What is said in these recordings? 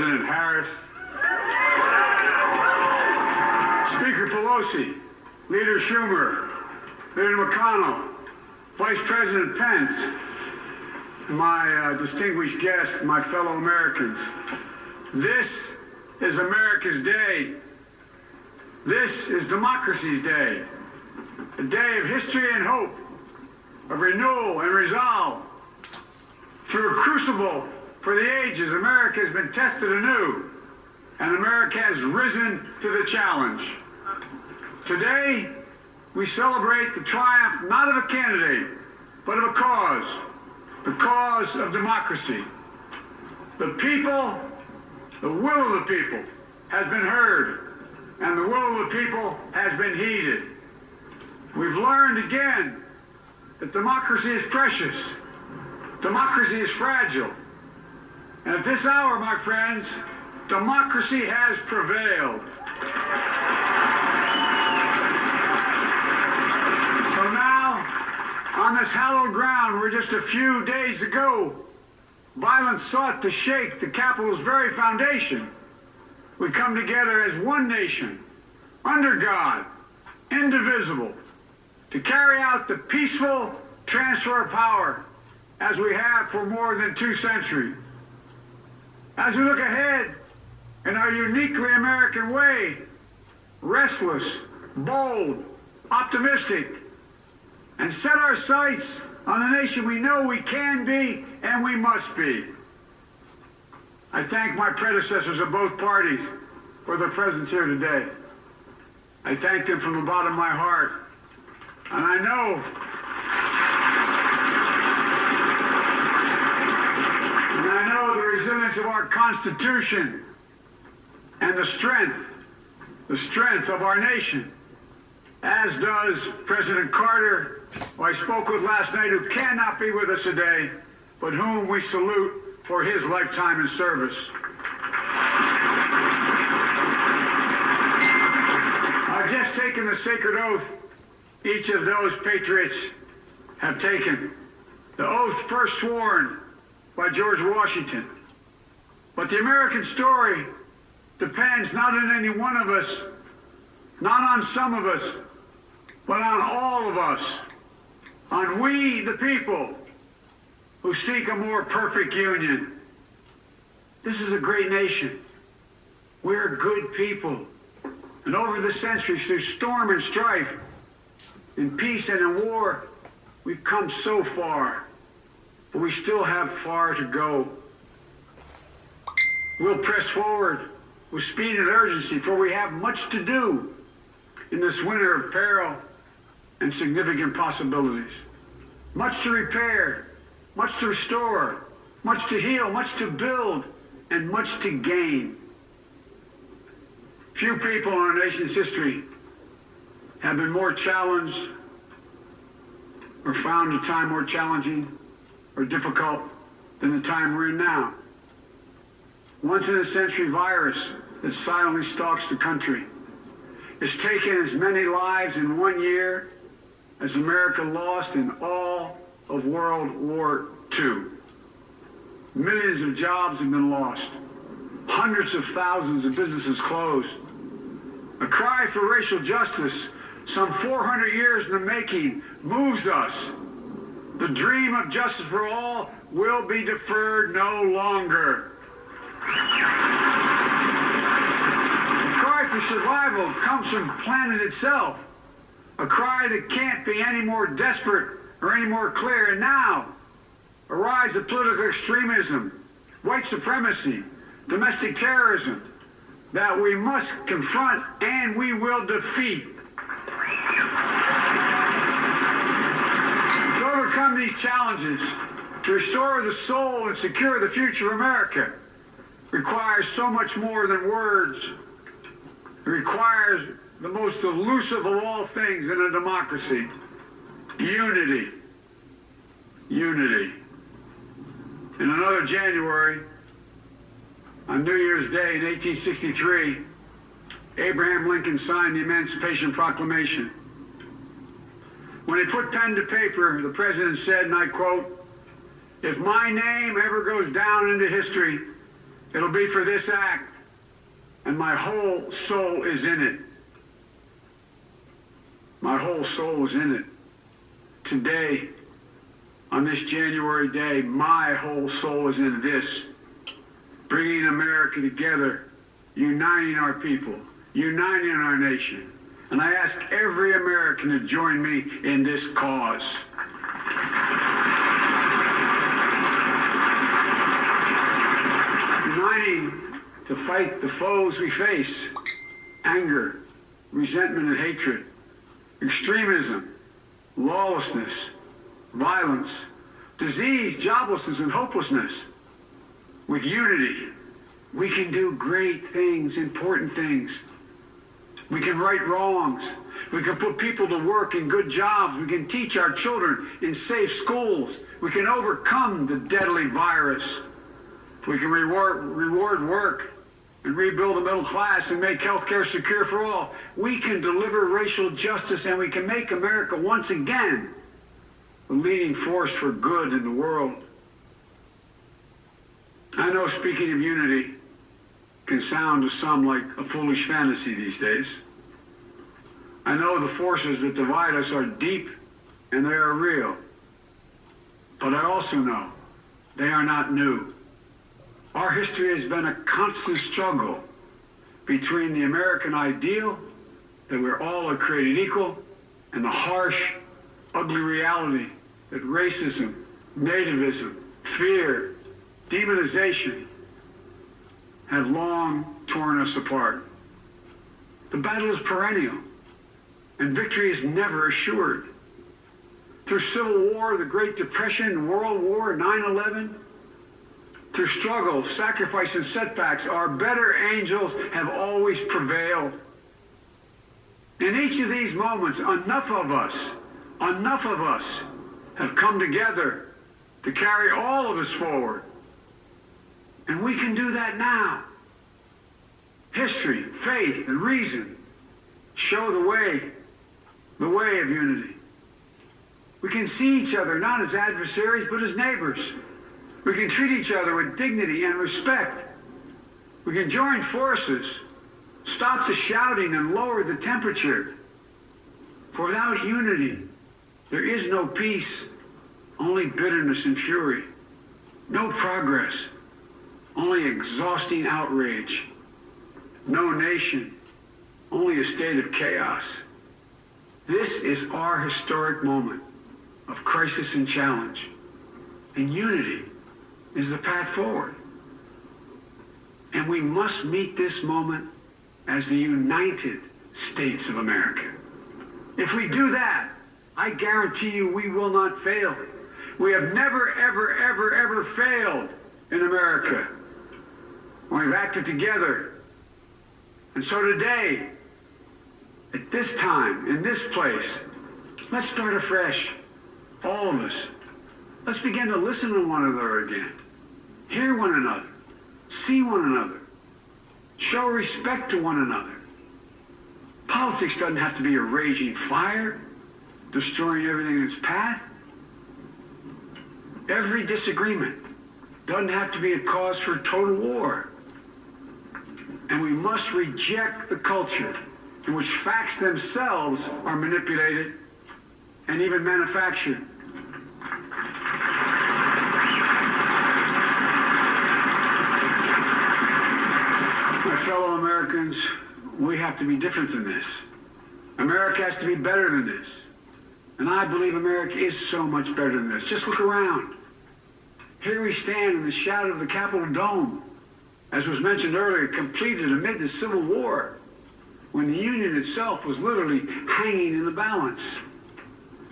President Harris, Speaker Pelosi, Leader Schumer, Leader McConnell, Vice President Pence, and my distinguished guests, my fellow Americans. This is America's day. This is democracy's day. A day of history and hope, of renewal and resolve. Through a crucible for the ages, America has been tested anew, and America has risen to the challenge. Today, we celebrate the triumph not of a candidate, but of a cause, the cause of democracy. The people, the will of the people has been heard, and the will of the people has been heeded. We've learned again that democracy is precious, democracy is fragile, and at this hour, my friends, democracy has prevailed. So now, on this hallowed ground where just a few days ago, violence sought to shake the Capitol's very foundation, we come together as one nation, under God, indivisible, to carry out the peaceful transfer of power as we have for more than 2 centuries. As we look ahead in our uniquely American way, restless, bold, optimistic, and set our sights on the nation we know we can be and we must be. I thank my predecessors of both parties for their presence here today. I thank them from the bottom of my heart. And I know the resilience of our Constitution and the strength of our nation, as does President Carter, who I spoke with last night, who cannot be with us today, but whom we salute for his lifetime in service. I've just taken the sacred oath each of those patriots have taken. The oath first sworn by George Washington. But the American story depends not on any one of us, not on some of us, but on all of us, on we the people who seek a more perfect union. This is a great nation. We're good people. And over the centuries, through storm and strife, in peace and in war, we've come so far, but we still have far to go. We'll press forward with speed and urgency, for we have much to do in this winter of peril and significant possibilities. Much to repair, much to restore, much to heal, much to build, and much to gain. Few people in our nation's history have been more challenged or found a time more challenging or difficult than the time we're in now. Once-in-a-century virus that silently stalks the country has taken as many lives in 1 year as America lost in all of World War II. Millions of jobs have been lost. Hundreds of thousands of businesses closed. A cry for racial justice, some 400 years in the making, moves us. The dream of justice for all will be deferred no longer. The cry for survival comes from the planet itself. A cry that can't be any more desperate or any more clear. And now, a rise of political extremism, white supremacy, domestic terrorism, that we must confront and we will defeat. To overcome these challenges, to restore the soul and secure the future of America, requires so much more than words. It requires the most elusive of all things in a democracy: unity. Unity. In another January, on New Year's Day in 1863, Abraham Lincoln signed the Emancipation Proclamation. When he put pen to paper, the president said, and I quote, "If my name ever goes down into history It'll be for this act, and my whole soul is in it. My whole soul is in it. Today, on this January day, my whole soul is in this. Bringing America together, uniting our people, uniting our nation. And I ask every American to join me in this cause. Uniting to fight the foes we face: anger, resentment and hatred, extremism, lawlessness, violence, disease, joblessness, and hopelessness. With unity, we can do great things, important things. We can right wrongs. We can put people to work in good jobs. We can teach our children in safe schools. We can overcome the deadly virus. We can reward work and rebuild the middle class and make health care secure for all. We can deliver racial justice, and we can make America once again the leading force for good in the world. I know speaking of unity can sound to some like a foolish fantasy these days. I know the forces that divide us are deep and they are real. But I also know they are not new. Our history has been a constant struggle between the American ideal that we're all created equal and the harsh, ugly reality that racism, nativism, fear, demonization have long torn us apart. The battle is perennial, and victory is never assured. Through Civil War, the Great Depression, World War, 9/11, through struggle, sacrifice, and setbacks, our better angels have always prevailed. In each of these moments, enough of us have come together to carry all of us forward. And we can do that now. History, faith, and reason show the way of unity. We can see each other not as adversaries, but as neighbors. We can treat each other with dignity and respect. We can join forces, stop the shouting, and lower the temperature. For without unity, there is no peace, only bitterness and fury. No progress, only exhausting outrage. No nation, only a state of chaos. This is our historic moment of crisis and challenge. And unity is the path forward. And we must meet this moment as the United States of America. If we do that, I guarantee you we will not fail. We have never, ever, ever, ever failed in America when we've acted together. And so today, at this time, in this place, let's start afresh, all of us. Let's begin to listen to one another again, hear one another, see one another, show respect to one another. Politics doesn't have to be a raging fire, destroying everything in its path. Every disagreement doesn't have to be a cause for total war. And we must reject the culture in which facts themselves are manipulated and even manufactured. My fellow Americans, we have to be different than this. America has to be better than this. And I believe America is so much better than this. Just look around. Here we stand in the shadow of the Capitol Dome, as was mentioned earlier, completed amid the Civil War, when the Union itself was literally hanging in the balance.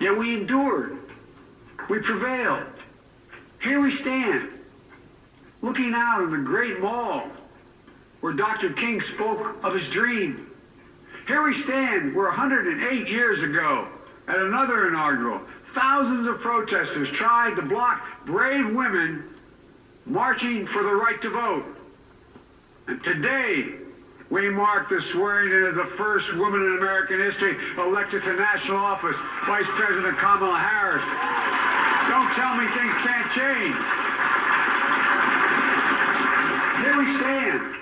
Yet we endured. We prevailed. Here we stand, looking out on the great mall where Dr. King spoke of his dream. Here we stand where 108 years ago, at another inaugural, thousands of protesters tried to block brave women marching for the right to vote. And today, we mark the swearing in of the first woman in American history elected to national office, Vice President Kamala Harris. Don't tell me things can't change. Here here we stand,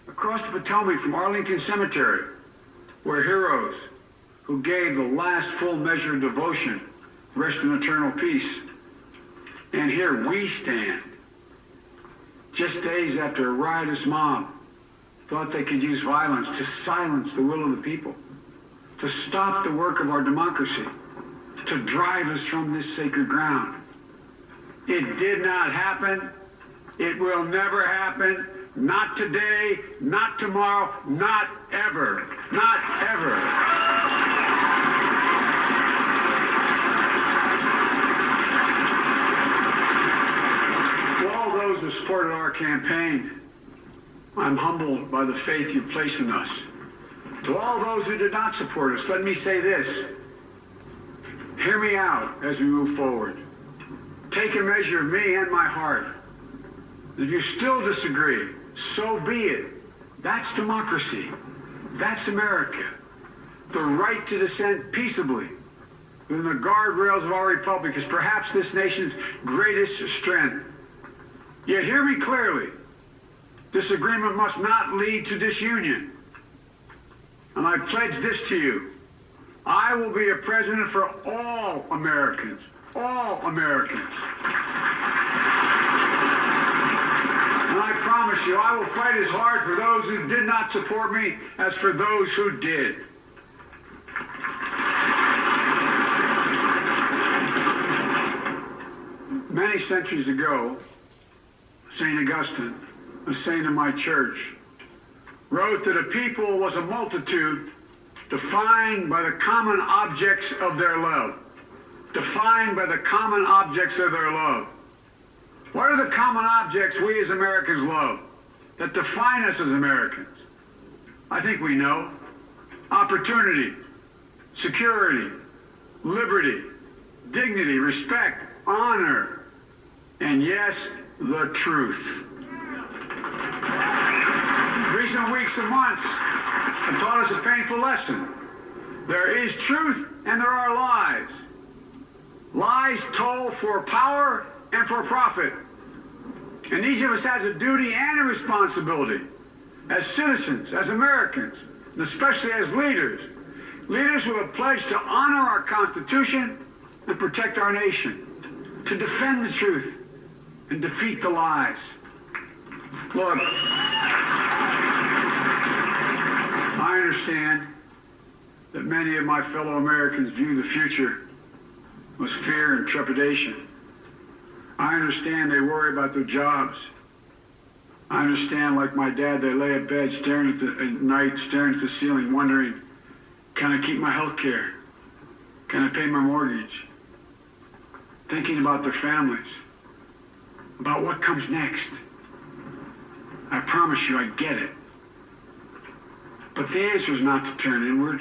across the Potomac from Arlington Cemetery, where heroes who gave the last full measure of devotion rest in eternal peace. And here we stand, just days after a riotous mob thought they could use violence to silence the will of the people, to stop the work of our democracy, to drive us from this sacred ground. It did not happen. It will never happen. Not today, not tomorrow, not ever. Not ever. To all those who supported our campaign, I'm humbled by the faith you place in us. To all those who did not support us, let me say this. Hear me out as we move forward. Take a measure of me and my heart. If you still disagree, so be it. That's democracy. That's America. The right to dissent peaceably within the guardrails of our republic is perhaps this nation's greatest strength. Yet hear me clearly. Disagreement must not lead to disunion. And I pledge this to you. I will be a president for all Americans. All Americans. And I promise you, I will fight as hard for those who did not support me as for those who did. Many centuries ago, St. Augustine, a saint of my church, wrote that a people was a multitude defined by the common objects of their love. Defined by the common objects of their love. What are the common objects we as Americans love that define us as Americans? I think we know. Opportunity, security, liberty, dignity, respect, honor, and yes, the truth. Recent weeks and months have taught us a painful lesson. There is truth and there are lies. Lies told for power and for profit. And each of us has a duty and a responsibility as citizens, as Americans, and especially as leaders. Leaders who have pledged to honor our Constitution and protect our nation, to defend the truth and defeat the lies. Look, I understand that many of my fellow Americans view the future with fear and trepidation. I understand they worry about their jobs. I understand, like my dad, they lay in bed at night, staring at the ceiling, wondering, can I keep my health care? Can I pay my mortgage? Thinking about their families, about what comes next. I promise you, I get it. But the answer is not to turn inward,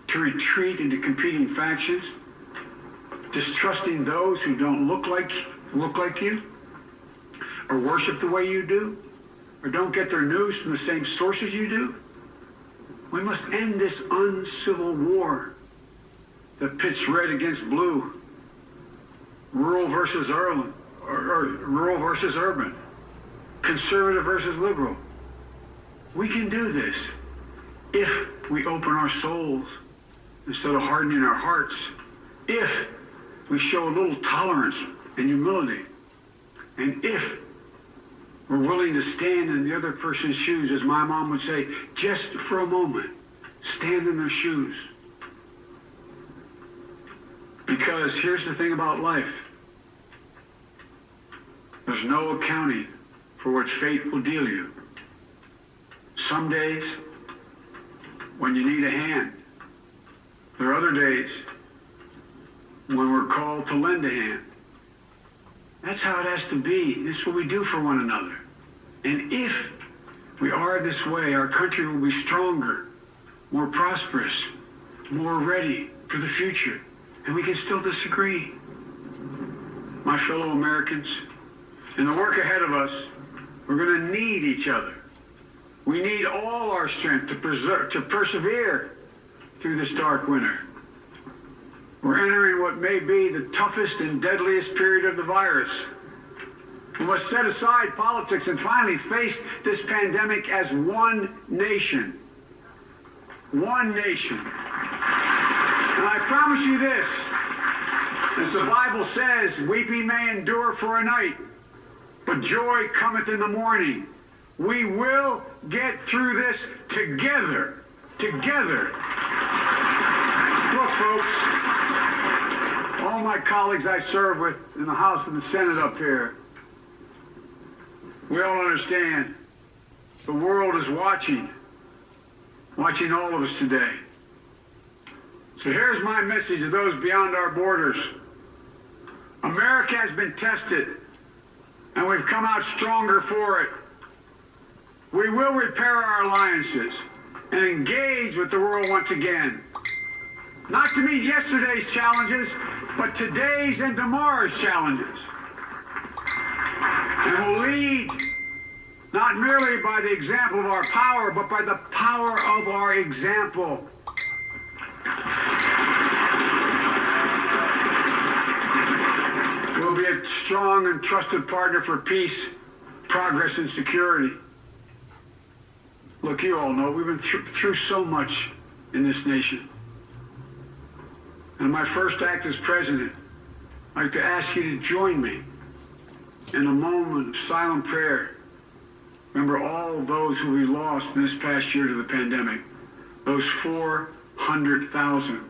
to retreat into competing factions, distrusting those who don't look like you, or worship the way you do, or don't get their news from the same sources you do. We must end this uncivil war that pits red against blue, rural versus urban, conservative versus liberal. We can do this if we open our souls instead of hardening our hearts, if we show a little tolerance and humility, and if we're willing to stand in the other person's shoes, as my mom would say, just for a moment, stand in their shoes. Because here's the thing about life. There's no accounting for what fate will deal you. Some days, when you need a hand. There are other days when we're called to lend a hand. That's how it has to be. This is what we do for one another. And if we are this way, our country will be stronger, more prosperous, more ready for the future. And we can still disagree. My fellow Americans, in the work ahead of us, we're going to need each other. We need all our strength to persevere through this dark winter. We're entering what may be the toughest and deadliest period of the virus. We must set aside politics and finally face this pandemic as one nation. One nation. And I promise you this, as the Bible says, weeping may endure for a night, but joy cometh in the morning. We will get through this together. Together. Look, folks, all my colleagues I serve with in the House and the Senate up here, we all understand the world is watching all of us today. So here's my message to those beyond our borders. America has been tested, and we've come out stronger for it. We will repair our alliances and engage with the world once again. Not to meet yesterday's challenges, but today's and tomorrow's challenges. And we'll lead not merely by the example of our power, but by the power of our example. We'll be a strong and trusted partner for peace, progress, and security. Look, you all know we've been through so much in this nation. And my first act as president, I'd like to ask you to join me in a moment of silent prayer. Remember all those who we lost in this past year to the pandemic. Those 400,000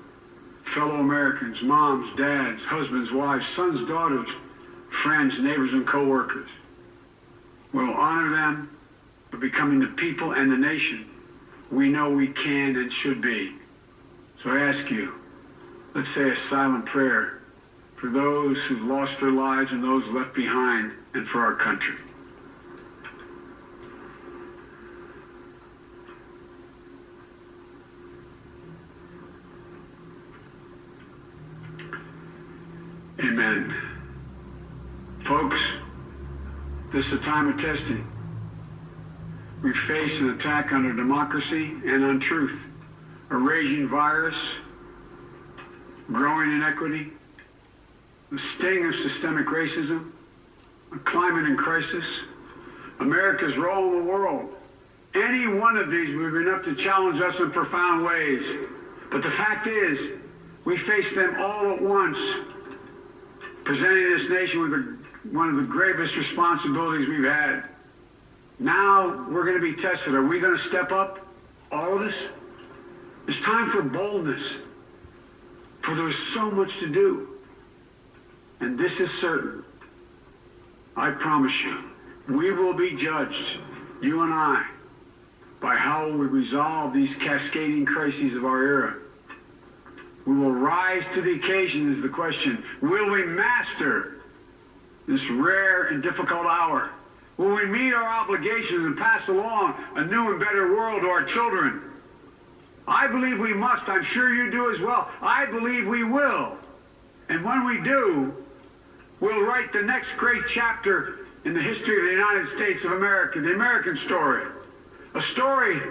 fellow Americans, moms, dads, husbands, wives, sons, daughters, friends, neighbors, and co-workers. We'll honor them for becoming the people and the nation we know we can and should be. So I ask you, let's say a silent prayer for those who've lost their lives and those left behind, and for our country. Amen. Folks, this is a time of testing. We face an attack on our democracy and on truth, a raging virus, growing inequity, the sting of systemic racism, a climate in crisis, America's role in the world. Any one of these would be enough to challenge us in profound ways. But the fact is, we face them all at once, presenting this nation with one of the gravest responsibilities we've had. Now we're going to be tested. Are we going to step up? All of us? It's time for boldness, for there's so much to do. And this is certain. I promise you, we will be judged, you and I, by how we resolve these cascading crises of our era. We will rise to the occasion is the question. Will we master this rare and difficult hour? Will we meet our obligations and pass along a new and better world to our children? I believe we must. I'm sure you do as well. I believe we will. And when we do, we'll write the next great chapter in the history of the United States of America, the American story. A story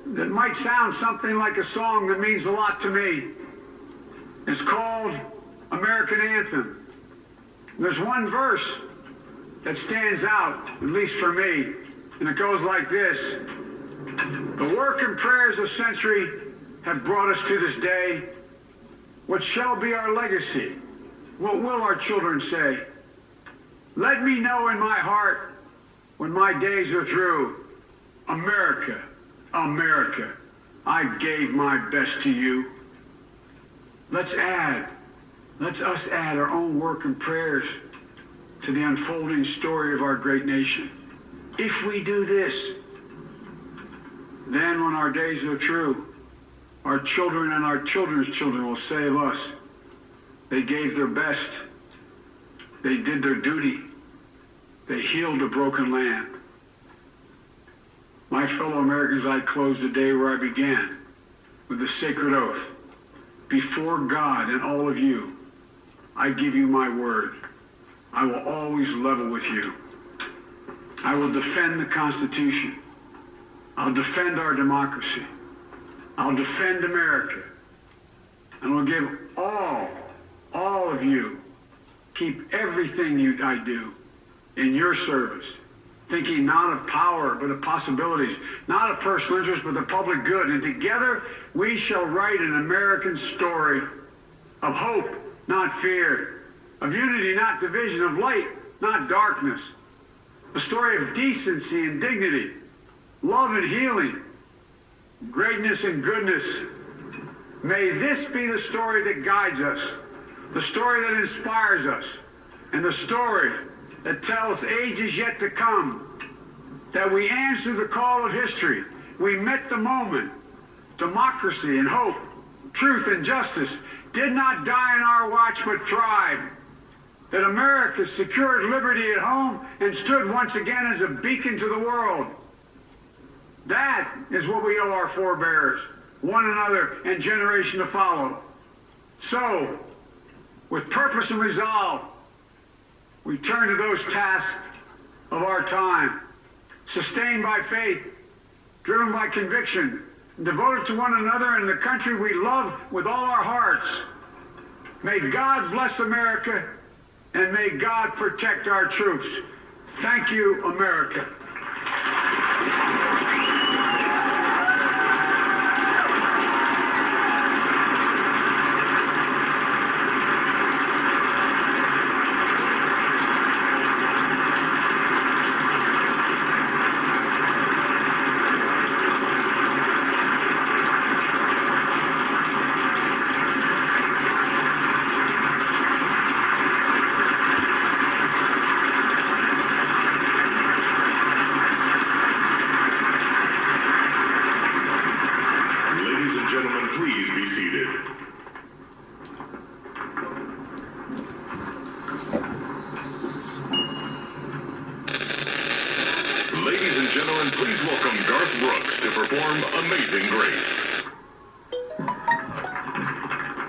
that might sound something like a song that means a lot to me. It's called American Anthem. There's one verse that stands out, at least for me, and it goes like this. The work and prayers of century have brought us to this day. What shall be our legacy? What will our children say? Let me know in my heart when my days are through. America, America, I gave my best to you. Let's us add our own work and prayers to the unfolding story of our great nation. If we do this, then when our days are through, our children and our children's children will say of us, they gave their best, they did their duty, they healed a broken land. My fellow Americans, I close the day where I began, with the sacred oath. Before God and all of you, I give you my word. I will always level with you. I will defend the Constitution. I'll defend our democracy. I'll defend America. And will give all of you, keep everything I do in your service, thinking not of power, but of possibilities, not of personal interest, but the public good. And together we shall write an American story of hope, not fear, of unity, not division, of light, not darkness, a story of decency and dignity, love and healing, greatness and goodness. May this be the story that guides us, the story that inspires us, and the story that tells ages yet to come that we answered the call of history. We met the moment. Democracy and hope, truth and justice did not die in our watch but thrived. That America secured liberty at home and stood once again as a beacon to the world. That is what we owe our forebears, one another, and generation to follow. So, with purpose and resolve, we turn to those tasks of our time, sustained by faith, driven by conviction, and devoted to one another and the country we love with all our hearts. May God bless America, and may God protect our troops. Thank you, America. Ladies and gentlemen, please welcome Garth Brooks to perform Amazing Grace.